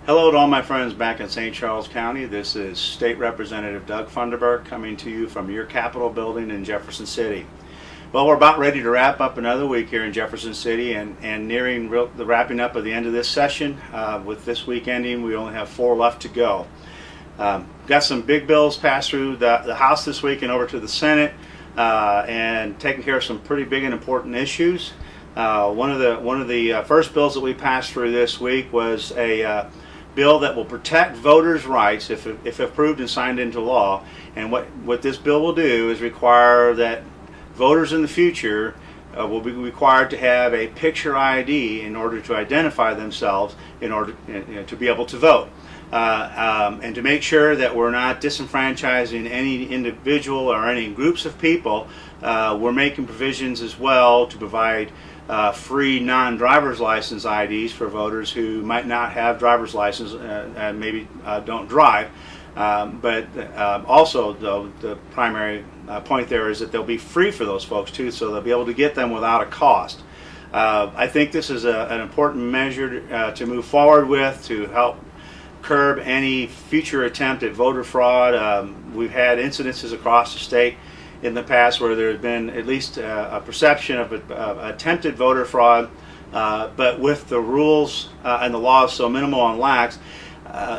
Hello to all my friends back in St. Charles County. This is State Representative Doug Funderburk coming to you from your Capitol building in Jefferson City. Well, we're about ready to wrap up another week here in Jefferson City and nearing the wrapping up of the end of this session. With this week ending, we only have 4 left to go. Got some big bills passed through the House this week and over to the Senate and taking care of some pretty big and important issues. One of the first bills that we passed through this week was a bill that will protect voters' rights if approved and signed into law. And what this bill will do is require that voters in the future will be required to have a picture ID in order to identify themselves in order to be able to vote. And to make sure that we're not disenfranchising any individual or any groups of people, we're making provisions as well to provide free non-driver's license IDs for voters who might not have driver's license and maybe don't drive. But also, though, the primary point there is that they'll be free for those folks too, so they'll be able to get them without a cost. I think this is an important measure to move forward with to help curb any future attempt at voter fraud. We've had incidences across the state in the past where there has been at least a perception of attempted voter fraud, but with the rules and the laws so minimal and lax,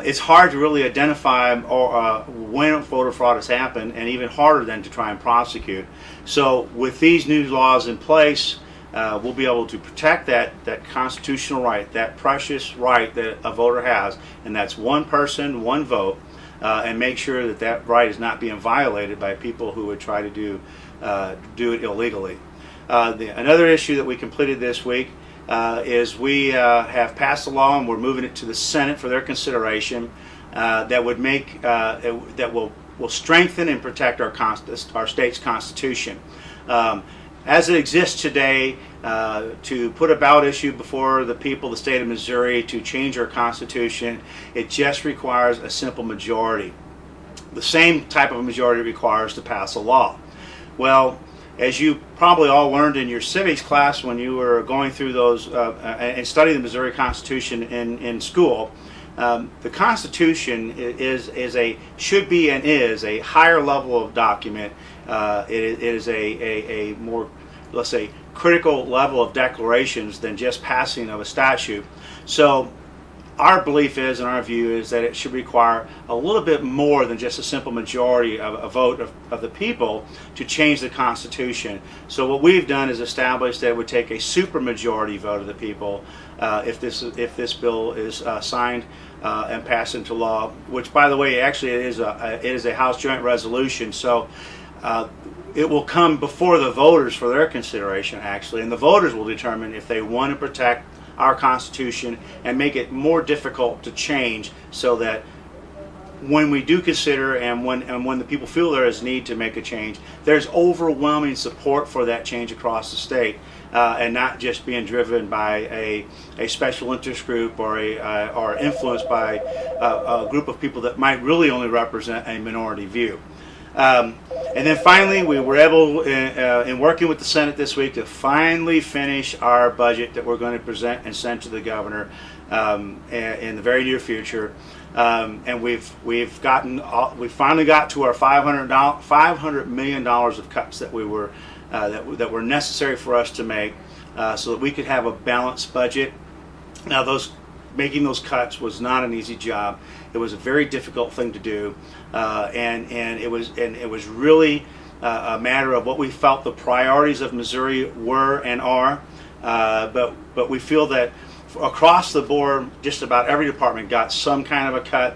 it's hard to really identify when voter fraud has happened, and even harder then to try and prosecute. So with these new laws in place, we'll be able to protect that constitutional right, that precious right that a voter has, and that's one person, one vote, and make sure that right is not being violated by people who would try to do it illegally. Another issue that we completed this week is we have passed a law, and we're moving it to the Senate for their consideration, that would make that will strengthen and protect our state's constitution. As it exists today, to put a ballot issue before the people of the state of Missouri to change our Constitution, it just requires a simple majority. The same type of majority it requires to pass a law. Well, as you probably all learned in your civics class when you were going through those and studying the Missouri Constitution in school, the Constitution should be and is a higher level of document. It is a more, let's say, critical level of declarations than just passing of a statute. So our belief is, and our view is, that it should require a little bit more than just a simple majority of a vote of the people to change the Constitution. So what we've done is establish that it would take a supermajority vote of the people if this bill is signed and passed into law. Which, by the way, actually it is a House Joint Resolution. So it will come before the voters for their consideration, actually, and the voters will determine if they want to protect our Constitution and make it more difficult to change, so that when we do consider and when the people feel there is need to make a change, there's overwhelming support for that change across the state, and not just being driven by a special interest group or influenced by a group of people that might really only represent a minority view. And then finally, we were able, in working with the Senate this week, to finally finish our budget that we're going to present and send to the governor in the very near future. And we finally got to our $500 million of cuts that that were necessary for us to make, so that we could have a balanced budget. Now, making those cuts was not an easy job. It was a very difficult thing to do, and it was really a matter of what we felt the priorities of Missouri were and are. But we feel that across the board, just about every department got some kind of a cut.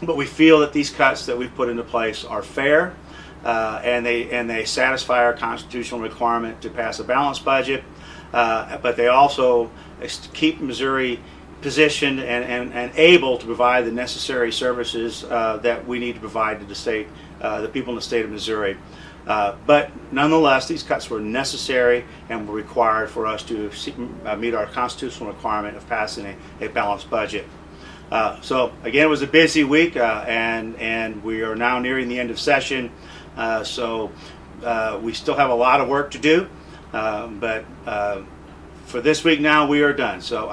But we feel that these cuts that we've put into place are fair, and they satisfy our constitutional requirement to pass a balanced budget. But they also keep Missouri positioned and able to provide the necessary services that we need to provide to the state, the people in the state of Missouri. But nonetheless, these cuts were necessary and were required for us to meet our constitutional requirement of passing a balanced budget. So again, it was a busy week, and we are now nearing the end of session. So we still have a lot of work to do, but for this week now, we are done. So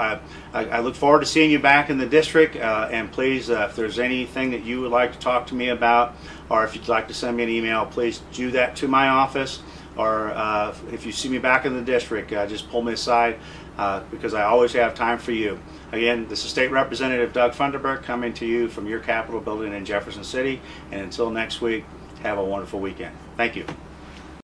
I look forward to seeing you back in the district. And please, if there's anything that you would like to talk to me about, or if you'd like to send me an email, please do that to my office. Or if you see me back in the district, just pull me aside because I always have time for you. Again, this is State Representative Doug Funderburk coming to you from your Capitol building in Jefferson City. And until next week, have a wonderful weekend. Thank you.